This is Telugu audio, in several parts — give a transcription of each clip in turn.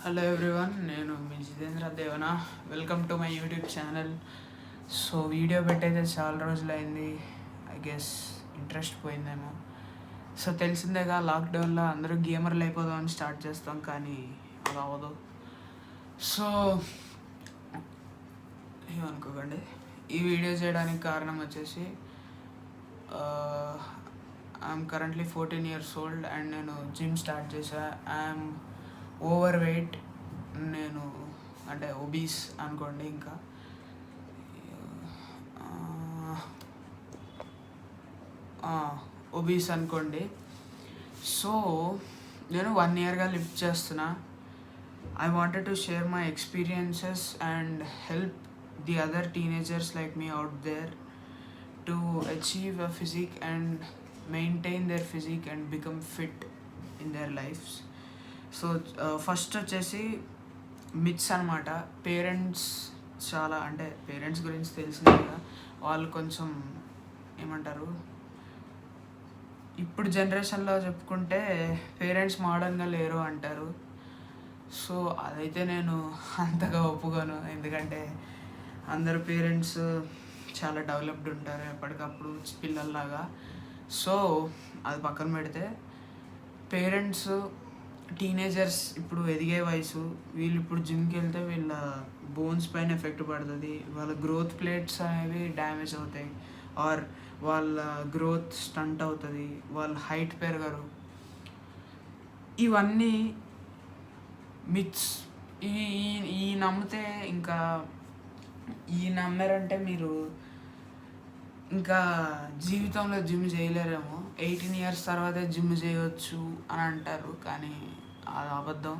హలో ఎవ్రీవన్, నేను మీ Jitendra Devana. Welcome to my YouTube channel. So video పెట్టయితే చాలా రోజులైంది. ఐ గెస్ ఇంట్రెస్ట్ పోయిందేమో. సో తెలిసిందేగా, లాక్డౌన్లో అందరూ గేమర్లు అయిపోదామని స్టార్ట్ చేస్తాం, కానీ అలా అవ్వదు. సో ఏమనుకోకండి, ఈ వీడియో చేయడానికి కారణం వచ్చేసి I'm currently 14 years old and నేను జిమ్ స్టార్ట్ చేశా. ఐఎమ్ ఓవర్ వెయిట్, నేను అంటే ఒబీస్ అనుకోండి. ఇంకా ఒబీస్ అనుకోండి. సో నేను 1 yearగా లిఫ్ట్ చేస్తున్నా. I wanted to share my experiences and help the other teenagers like me out there to achieve a physique and maintain their physique and become fit in their lives. So first వచ్చేసి మిత్స్ అనమాట. పేరెంట్స్ పేరెంట్స్ గురించి తెలిసిందే కదా, వాళ్ళు కొంచెం ఏమంటారు, ఇప్పుడు జనరేషన్లో చెప్పుకుంటే పేరెంట్స్ మోడర్న్గా లేరు అంటారు. సో అదైతే నేను అంతగా ఒప్పుకోను, ఎందుకంటే అందరు పేరెంట్స్ చాలా డెవలప్డ్ ఉంటారు ఎప్పటికప్పుడు పిల్లల్లాగా. సో అది పక్కన పెడితే, పేరెంట్స్ టీనేజర్స్ ఇప్పుడు ఎదిగే వయసు, వీళ్ళు ఇప్పుడు జిమ్కి వెళ్తే వీళ్ళ బోన్స్ పైన ఎఫెక్ట్ పడుతుంది, వాళ్ళ గ్రోత్ ప్లేట్స్ అనేవి డ్యామేజ్ అవుతాయి, ఆర్ వాళ్ళ గ్రోత్ స్టంట్ అవుతుంది, వాళ్ళ హైట్ పెరగరు. ఇవన్నీ మిత్స్. ఈ ఈ నమ్మితే ఇంకా ఈ నమ్మారంటే మీరు ఇంకా జీవితంలో జిమ్ చేయలేరేమో. 18 years తర్వాతే జిమ్ చేయవచ్చు అని అంటారు, కానీ అది అబద్ధం.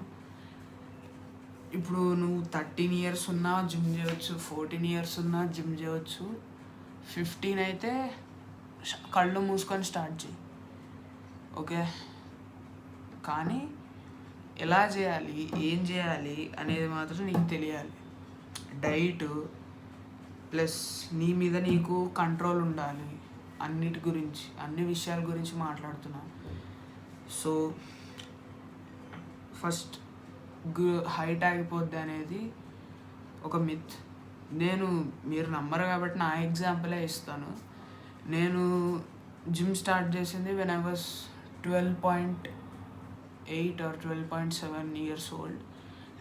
ఇప్పుడు నువ్వు 13 years ఉన్నా జిమ్ చేయవచ్చు, 14 years ఉన్నా జిమ్ చేయవచ్చు, 15 అయితే కళ్ళు మూసుకొని స్టార్ట్ చేయి, ఓకే. కానీ ఎలా చేయాలి, ఏం చేయాలి అనేది మాత్రం నీకు తెలియాలి. డైట్ ప్లస్ నీ మీద నీకు కంట్రోల్ ఉండాలి. అన్ని విషయాల గురించి మాట్లాడుతున్నా. సో ఫస్ట్ హైట్ ఆగిపోద్ది అనేది ఒక మిత్. మీరు నమ్మరు కాబట్టి నా ఎగ్జాంపులే ఇస్తాను. నేను జిమ్ స్టార్ట్ చేసింది when I was 12.8 or 12.7 years old.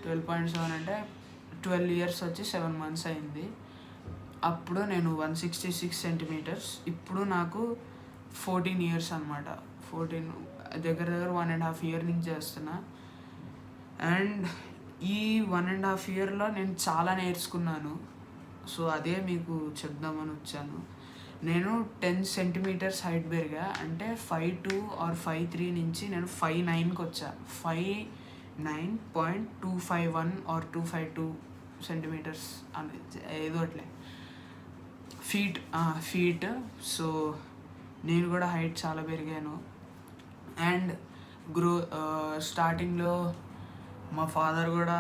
12.7 అంటే 12 years వచ్చి 7 months అయింది. అప్పుడు నేను 166 centimeters. ఇప్పుడు నాకు 14 years అనమాట. 14 దగ్గర 1.5 year నుంచి చేస్తున్నా. అండ్ ఈ 1.5 yearలో నేను చాలా నేర్చుకున్నాను. సో అదే మీకు చెప్దామని వచ్చాను. నేను 10 centimeters హైట్ పెరిగా, అంటే 5'2" or 5'3" నుంచి నేను 5'9"కి వచ్చా. 5'9.251 or 252 centimeters అని ఏదో అట్లే ఫీట్. సో నేను కూడా హైట్ చాలా పెరిగాను. అండ్ స్టార్టింగ్లో మా ఫాదర్ కూడా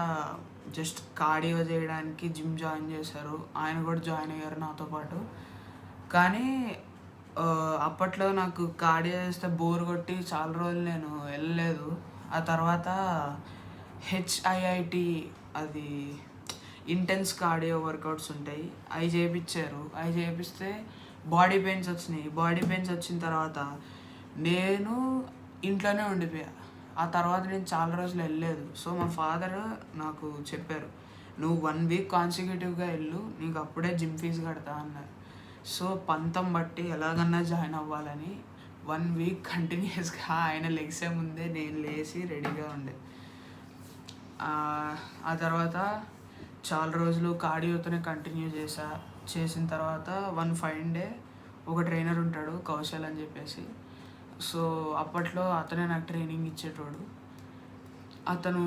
జస్ట్ కార్డియో చేయడానికి జిమ్ జాయిన్ చేశారు. ఆయన కూడా జాయిన్ అయ్యారు నాతో పాటు. కానీ అప్పట్లో నాకు కార్డియో చేస్తే బోర్ కొట్టి చాలా రోజులు నేను వెళ్ళలేదు. ఆ తర్వాత HIIT, అది ఇంటెన్స్ కార్డియో వర్కౌట్స్ ఉంటాయి, అవి చేయించారు. అవి చేపిస్తే బాడీ పెయిన్స్ వచ్చినాయి. బాడీ పెయిన్స్ వచ్చిన తర్వాత నేను ఇంట్లోనే ఉండిపోయా. ఆ తర్వాత నేను చాలా రోజులు వెళ్ళలేదు. సో మా ఫాదర్ నాకు చెప్పారు, నువ్వు 1 week కాన్సిక్యూటివ్గా వెళ్ళు, నీకు అప్పుడే జిమ్ ఫీజు కడతా అన్నారు. సో పంతం బట్టి ఎలాగన్నా జాయిన్ అవ్వాలని 1 week కంటిన్యూస్గా ఆయన లెగ్సే ముందే నేను లేచి రెడీగా ఉండే. ఆ తర్వాత చాలా రోజులు కార్డియోతోనే కంటిన్యూ చేసిన తర్వాత one fine day ఒక ట్రైనర్ ఉంటాడు, కౌశల్ అని చెప్పేసి. సో అప్పట్లో అతనే నాకు ట్రైనింగ్ ఇచ్చేటోడు. అతను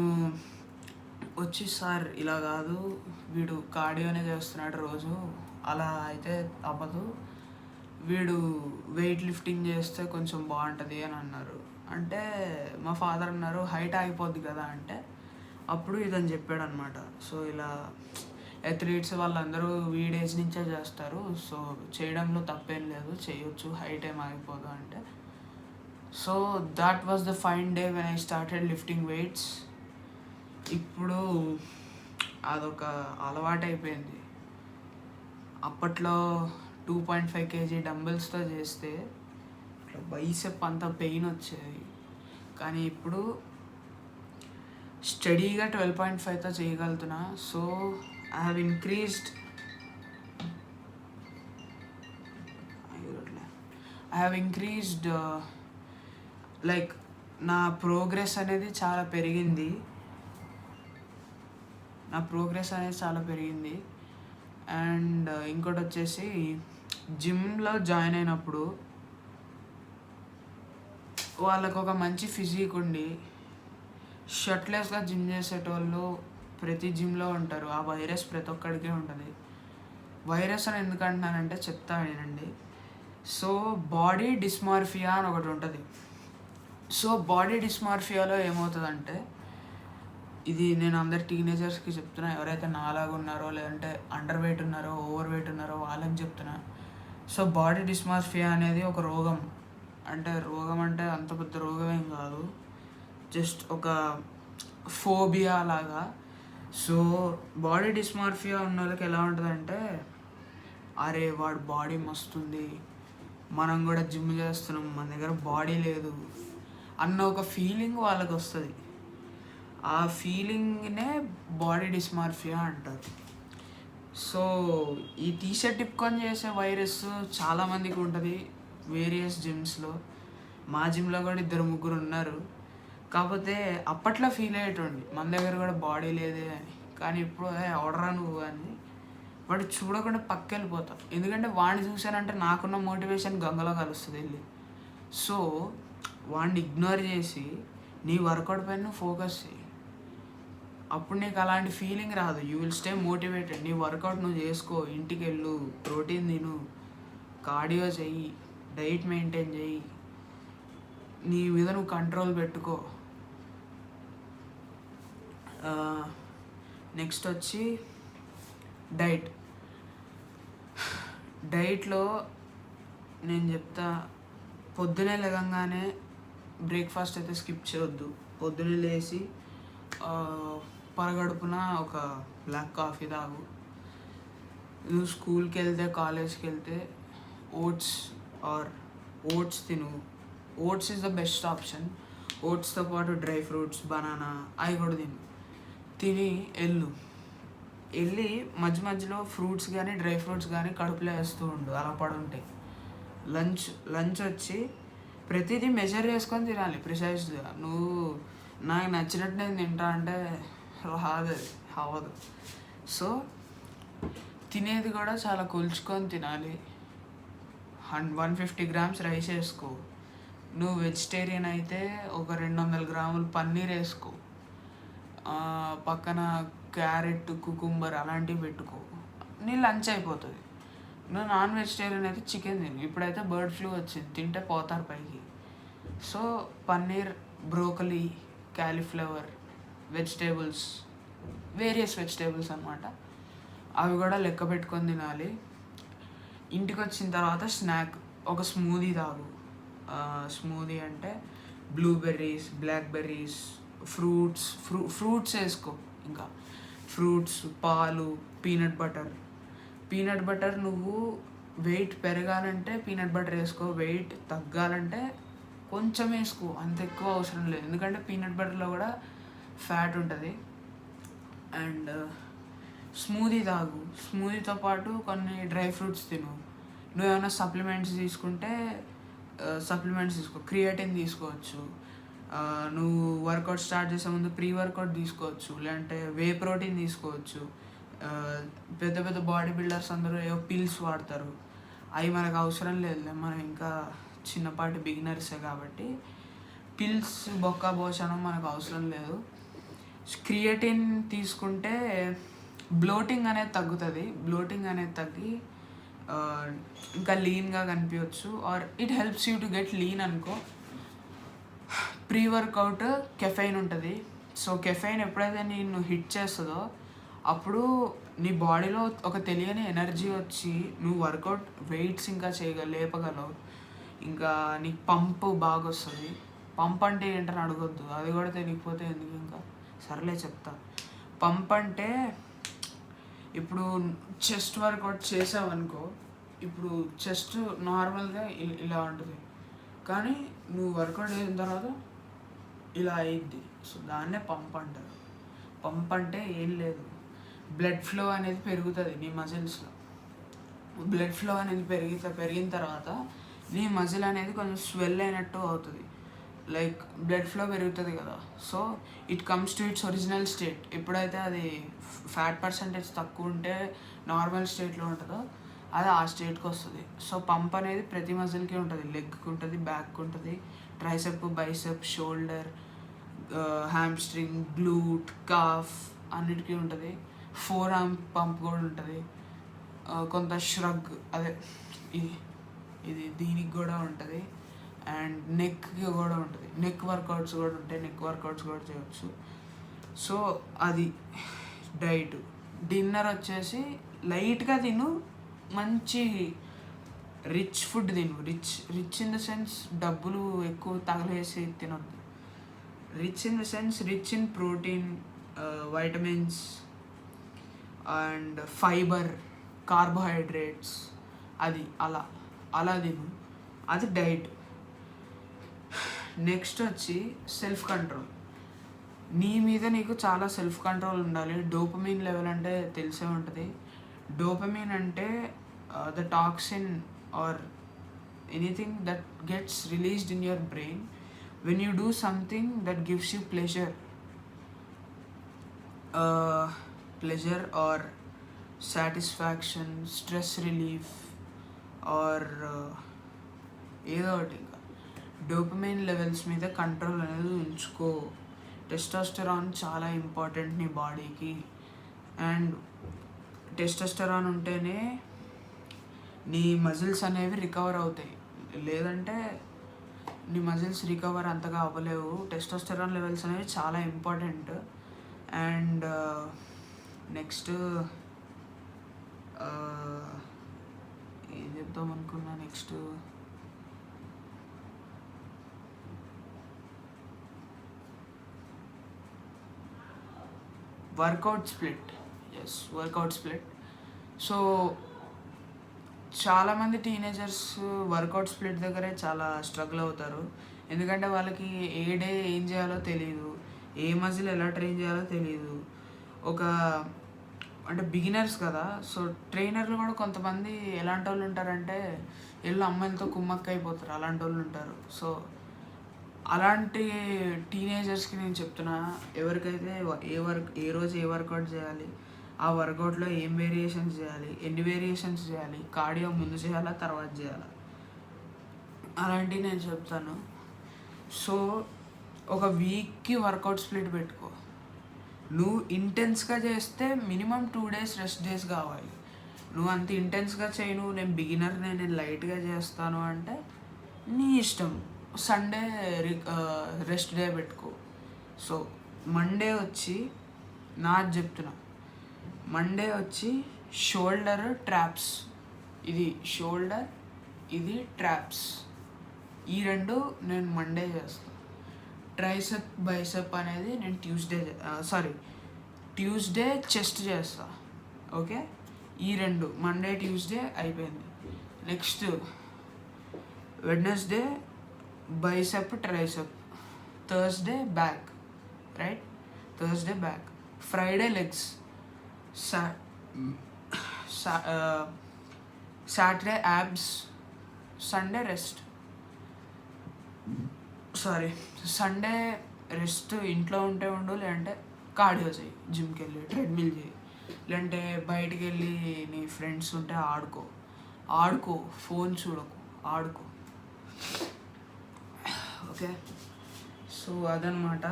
వచ్చి, సార్ ఇలా కాదు, వీడు కార్డియోనే చేస్తున్నాడు రోజు, అలా అయితే అవ్వదు, వీడు వెయిట్ లిఫ్టింగ్ చేస్తే కొంచెం బాగుంటుంది అని అన్నారు. అంటే మా ఫాదర్ అన్నారు, హైట్ ఆగిపోద్ది కదా అంటే, అప్పుడు ఇదని చెప్పాడు అనమాట. సో ఇలా అథ్లీట్స్ వాళ్ళందరూ వీడేజ్ నుంచే చేస్తారు, సో చేయడంలో తప్పేం లేదు, చేయొచ్చు, హైట్ ఏం ఆగిపోదు అంటే. So that was the fine day when I started lifting weights. ఇప్పుడు అదొక అలవాటు అయిపోయింది. అప్పట్లో 2.5 కేజీ డంబుల్స్తో చేస్తే ఇట్లా బైసెప్ అంతా పెయిన్ వచ్చేది. కానీ ఇప్పుడు స్టడీగా 12.5తో చేయగలుగుతున్నా. So I have increased like నా ప్రోగ్రెస్ అనేది చాలా పెరిగింది. అండ్ ఇంకోటి వచ్చేసి జిమ్లో జాయిన్ అయినప్పుడు వాళ్ళకు ఒక మంచి ఫిజిక్ ఉండి షర్ట్లెస్గా జిమ్ చేసేటోళ్ళు ప్రతి జిమ్లో ఉంటారు. ఆ వైరస్ ప్రతి ఒక్కడికే ఉంటుంది. వైరస్ అని ఎందుకు అంటున్నానంటే చెప్తా వినండి. సో బాడీ డిస్మార్ఫియా అని ఒకటి ఉంటుంది. సో బాడీ డిస్మార్ఫియాలో ఏమవుతుందంటే, ఇది నేను అందరు టీనేజర్స్కి చెప్తున్నా, ఎవరైతే నాలాగా ఉన్నారో లేదంటే అండర్ వెయిట్ ఉన్నారో ఓవర్ వెయిట్ ఉన్నారో వాళ్ళకి చెప్తున్నా. సో బాడీ డిస్మార్ఫియా అనేది ఒక రోగం. అంటే రోగం అంటే అంత పెద్ద రోగం ఏం కాదు, జస్ట్ ఒక ఫోబియా లాగా. సో బాడీ డిస్మార్ఫియా ఉన్న వాళ్ళకి ఎలా ఉంటుందంటే, అరే వాడు బాడీ మస్తుంది, మనం కూడా జిమ్ చేస్తున్నాం, మన దగ్గర బాడీ లేదు అన్న ఒక ఫీలింగ్ వాళ్ళకి వస్తుంది. ఆ ఫీలింగ్నే బాడీ డిస్మార్ఫియా అంటారు. సో ఈ టీషర్ట్ టిప్కొని చేసే వైరస్ చాలామందికి ఉంటుంది వేరియస్ జిమ్స్లో. మా జిమ్లో కూడా 2-3 ఉన్నారు. కాకపోతే అప్పట్లో ఫీల్ అయ్యేటోండి మన దగ్గర కూడా బాడీ లేదే అని. కానీ ఇప్పుడు ఎవడరా నువ్వు అని వాడు చూడకుండా పక్క వెళ్ళిపోతాం. ఎందుకంటే వాడిని చూశానంటే నాకున్న మోటివేషన్ గంగలో కలుస్తుంది వెళ్ళి. సో వాడిని ఇగ్నోర్ చేసి నీ వర్కౌట్ పైన ఫోకస్ చేయి. అప్పుడు నీకు అలాంటి ఫీలింగ్ రాదు. You will stay motivated. నీ వర్కౌట్ నువ్వు చేసుకో, ఇంటికి వెళ్ళు, ప్రోటీన్ తిను, కార్డియో చెయ్యి, డైట్ మెయింటైన్ చెయ్యి, నీ మీద నువ్వు కంట్రోల్ పెట్టుకో. నెక్స్ట్ వచ్చి డైట్లో నేను చెప్తా, పొద్దునే లేవగానే బ్రేక్ఫాస్ట్ అయితే స్కిప్ చేయొద్దు. పొద్దునే లేచి పరగడుపున ఒక బ్లాక్ కాఫీ తాగు. నువ్వు స్కూల్కి వెళ్తే కాలేజ్కి వెళ్తే ఓట్స్ తిను. Oats is the best option. ఓట్స్తో పాటు డ్రై ఫ్రూట్స్, బనానా అవి కూడా తిని వెళ్ళి మధ్య మధ్యలో ఫ్రూట్స్ కానీ డ్రై ఫ్రూట్స్ కానీ కడుపులో వేస్తూ ఉండు, అలా పడుంటాయి. లంచ్ వచ్చి ప్రతిదీ మెజర్ చేసుకొని తినాలి ప్రిసైజ్గా. నువ్వు నాకు నచ్చినట్టు నేను తింటా అంటే అవ్వదు. సో తినేది కూడా చాలా కొలుచుకొని తినాలి. 150 గ్రామ్స్ రైస్ వేసుకో. నువ్వు వెజిటేరియన్ అయితే ఒక 200 గ్రాములు పన్నీర్ వేసుకో. పక్కన క్యారెట్, కుకుంబర్ అలాంటివి పెట్టుకో. నీ లంచ్ అయిపోతుంది. నువ్వు నాన్ వెజిటేరియన్ అయితే చికెన్ తిను. ఇప్పుడైతే బర్డ్ ఫ్లూ వచ్చింది, తింటే పోతారు పైకి. So paneer, broccoli, cauliflower, vegetables, various vegetables అన్నమాట, అవి కూడా లెక్క పెట్టుకొని తినాలి. ఇంటికి వచ్చిన తర్వాత స్నాక్ ఒక స్మూదీ తాగు. స్మూదీ అంటే బ్లూబెర్రీస్, బ్లాక్బెర్రీస్, ఫ్రూట్స్ వేసుకో. ఇంకా ఫ్రూట్స్, పాలు, పీనట్ బటర్. నువ్వు వెయిట్ పెరగాలంటే పీనట్ బటర్ వేసుకో. వెయిట్ తగ్గాలంటే కొంచెం వేసుకో, అంత ఎక్కువ అవసరం లేదు. ఎందుకంటే పీనట్ బటర్లో కూడా ఫ్యాట్ ఉంటుంది. అండ్ స్మూదీ తాగు. స్మూదీతో పాటు కొన్ని డ్రై ఫ్రూట్స్ తిను. నువ్వు ఏమైనా సప్లిమెంట్స్ తీసుకుంటే సప్లిమెంట్స్ తీసుకో. క్రియేటిన్ తీసుకోవచ్చు. నువ్వు వర్కౌట్ స్టార్ట్ చేసే ముందు ప్రీ వర్కౌట్ తీసుకోవచ్చు, లేదంటే వే ప్రోటీన్ తీసుకోవచ్చు. పెద్ద పెద్ద బాడీ బిల్డర్స్ అందరూ ఏవో పిల్స్ వాడతారు, అవి మనకు అవసరం లేదులే, మనం ఇంకా చిన్నపాటి బిగినర్సే కాబట్టి పిల్స్ బొక్క పోషణం మనకు అవసరం లేదు. క్రియేటిన్ తీసుకుంటే బ్లోటింగ్ అనేది తగ్గుతుంది. బ్లోటింగ్ అనేది తగ్గి ఇంకా లీన్గా కనిపించవచ్చు. Or it helps you to get lean అనుకో. ప్రీ వర్కౌట్ కెఫైన్ ఉంటుంది. సో కెఫైన్ ఎప్పుడైతే నేను హిట్ చేస్తుందో అప్పుడు నీ బాడీలో ఒక తెలియని ఎనర్జీ వచ్చి నువ్వు వర్కౌట్ వెయిట్స్ ఇంకా లేపగలవు. ఇంకా నీకు పంప్ బాగా వస్తుంది. పంప్ అంటే ఏంటని అడగొద్దు, అది కూడా తెలియకపోతే ఎందుకు. ఇంకా సరేలే చెప్తా. పంప్ అంటే ఇప్పుడు చెస్ట్ వర్కౌట్ చేసావనుకో, ఇప్పుడు చెస్ట్ నార్మల్గా ఇలా ఉంటుంది, కానీ నువ్వు వర్కౌట్ చేసిన తర్వాత ఇలా అయ్యిద్ది. సో దాన్నే పంప్ అంటారు. పంప్ అంటే ఏం లేదు, బ్లడ్ ఫ్లో అనేది పెరుగుతుంది నీ మజిల్స్లో. బ్లడ్ ఫ్లో అనేది పెరిగిన తర్వాత నీ మజిల్ అనేది కొంచెం స్వెల్ అయినట్టు అవుతుంది. లైక్ బ్లడ్ ఫ్లో పెరుగుతుంది కదా, so it comes to it's original state. ఎప్పుడైతే అది ఫ్యాట్ పర్సంటేజ్ తక్కువ ఉంటే నార్మల్ స్టేట్లో ఉంటుందో అది ఆ స్టేట్కి వస్తుంది. సో పంప్ అనేది ప్రతి మజిల్కి ఉంటుంది. లెగ్కి ఉంటుంది, బ్యాక్కి ఉంటుంది, tricep, bicep, shoulder, hamstring, glute, calf అన్నిటికీ ఉంటుంది. ఫోర్ ఆర్మ్ పంప్ కూడా ఉంటుంది. కొంత ష్రగ్ అదే ఇది దీనికి కూడా ఉంటుంది. అండ్ నెక్కి కూడా ఉంటుంది. నెక్ వర్కౌట్స్ కూడా ఉంటాయి, నెక్ వర్కౌట్స్ కూడా చేయవచ్చు. సో అది డైట్. డిన్నర్ వచ్చేసి లైట్గా తిను, మంచి రిచ్ ఫుడ్ తిను. రిచ్ ఇన్ ద సెన్స్ డబ్బులు ఎక్కువ తగలేసి తినొద్దు. Rich in the sense rich in protein, vitamins and fibre, carbohydrates, అది అలా తిను. అది డైట్. నెక్స్ట్ వచ్చి సెల్ఫ్ కంట్రోల్. నీ మీద నీకు చాలా సెల్ఫ్ కంట్రోల్ ఉండాలి. డోపమిన్ లెవెల్ అంటే తెలిసే ఉంటుంది. డోపమిన్ అంటే the toxin or anything that gets released in your brain when you do something that gives you pleasure or satisfaction, stress relief are ఏదో ఒకటి. ఇంకా డోపమైన్ లెవెల్స్ మీద కంట్రోల్ అనేది ఉంచుకో. టెస్టోస్టెరాన్ చాలా ఇంపార్టెంట్ నీ బాడీకి. అండ్ టెస్టోస్టెరాన్ ఉంటేనే నీ మజిల్స్ అనేవి రికవర్ అవుతాయి, లేదంటే నీ మజిల్స్ రికవర్ అంతగా అవ్వలేవు. టెస్టోస్టెరాన్ లెవెల్స్ అనేవి చాలా ఇంపార్టెంట్. అండ్ నెక్స్ట్ ఏం చెప్తాం అనుకున్నా, next workout split. Workout split. So చాలామంది టీనేజర్స్ వర్కౌట్ స్ప్లిట్ దగ్గరే చాలా స్ట్రగుల్ అవుతారు. ఎందుకంటే వాళ్ళకి ఏ డే ఏం చేయాలో తెలియదు, ఏ మజిల్ ఎలా ట్రైన్ చేయాలో తెలియదు. అంటే బిగినర్స్ కదా, సో ట్రైనర్లు కూడా కొంతమంది ఎలాంటి వాళ్ళు ఉంటారంటే వీళ్ళు అమ్మాయిలతో కుమ్మక్క అయిపోతారు, అలాంటి వాళ్ళు ఉంటారు. సో అలాంటి టీనేజర్స్కి నేను చెప్తున్నా, ఎవరికైతే ఏ రోజు ఏ వర్కౌట్ చేయాలి, ఆ వర్కౌట్లో ఏం వేరియేషన్స్ చేయాలి, ఎన్ని వేరియేషన్స్ చేయాలి, కార్డియో ముందు చేయాలా తర్వాత చేయాలా, అలాంటివి నేను చెప్తాను. సో ఒక వీక్కి వర్కౌట్ స్ప్లిట్ పెట్టుకో. నువ్వు ఇంటెన్స్గా చేస్తే మినిమం 2 days రెస్ట్ డేస్ కావాలి. నువ్వు అంత ఇంటెన్స్గా చేయను, నేను బిగినర్, నేను లైట్గా చేస్తాను అంటే నీ ఇష్టం. సండే రెస్ట్ డే పెట్టుకో. సో మండే వచ్చి నాది చెప్తున్నా, మండే వచ్చి షోల్డర్ ట్రాప్స్, ఇది షోల్డర్, ఇది ట్రాప్స్, ఈ రెండు నేను మండే చేస్తాను. ట్రైసెప్, బైసెప్ అనేది నేను ట్యూస్డే చెస్ట్ చేస్తా. ఓకే, ఈ రెండు మండే ట్యూస్డే అయిపోయింది. Next Wednesday bicep, tricep, Thursday back, right, Thursday back, Friday legs, Saturday abs, Sunday rest. Sunday rest. ఇంట్లో ఉంటే ఉండు, లేదంటే కార్డియో చేయి, జిమ్కి వెళ్ళి ట్రెడ్మిల్ చేయి, లేదంటే బయటికి వెళ్ళి నీ ఫ్రెండ్స్ ఉంటే ఆడుకో, ఫోన్ చూడకు, ఆడుకో. ఓకే, సో అదనమాట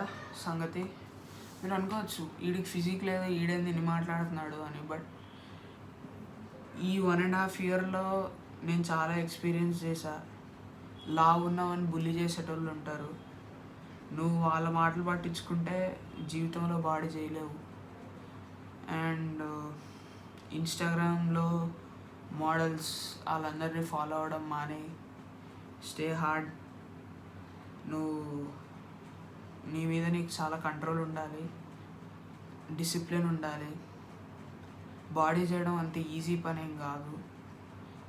సంగతి. మీరు అనుకోవచ్చు వీడికి ఫిజిక్ లేదు, ఈడేంది ఇన్ని మాట్లాడుతున్నాడు అని. బట్ ఈ 1.5 yearలో నేను చాలా ఎక్స్పీరియన్స్ చేశా. లావు ఉన్నామని బుల్లి చేసేటోళ్ళు ఉంటారు. నువ్వు వాళ్ళ మాటలు పట్టించుకుంటే జీవితంలో బాడీ చేయలేవు. అండ్ ఇన్స్టాగ్రామ్లో మోడల్స్ వాళ్ళందరినీ ఫాలో అవ్వడం మానే, స్టే హార్డ్. నువ్వు నీ మీద నీకు చాలా కంట్రోల్ ఉండాలి. డిసిప్లిన్ ఉండాలి. బాడీ చేయడం అంత ఈజీ పని ఏం కాదు.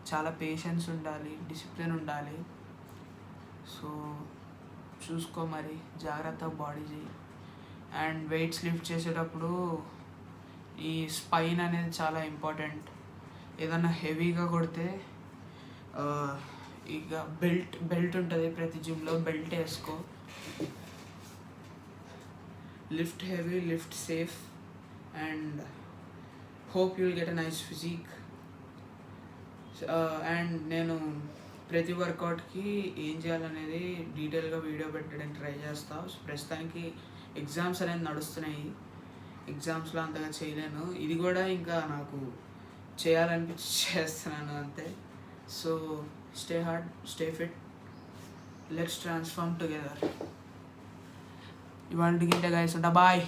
చాలా పేషెన్స్ ఉండాలి, డిసిప్లిన్ ఉండాలి. సో చూసుకో మరి, జాగ్రత్తగా బాడీ చేయి. అండ్ వెయిట్స్ లిఫ్ట్ చేసేటప్పుడు ఈ స్పైన్ అనేది చాలా ఇంపార్టెంట్. ఏదన్నా హెవీగా కొడితే ఇక బెల్ట్ ఉంటుంది ప్రతి జిమ్లో, బెల్ట్ వేసుకో. Lift heavy, lift safe, and hope you'll get a nice physique. And నేను ప్రతి వర్కౌట్కి ఏం చేయాలనేది డీటెయిల్గా వీడియో పెట్టడానికి ట్రై చేస్తాను. ప్రస్తుతానికి ఎగ్జామ్స్ అనేది నడుస్తున్నాయి, ఎగ్జామ్స్లో అంతగా చేయలేను. ఇది కూడా ఇంకా నాకు చేయాలనిపించి చేస్తున్నాను అంతే. So stay hard, stay fit, let's transform together. ఇవాళకి ఇంతే గైస్, ఉంటా, బాయ్.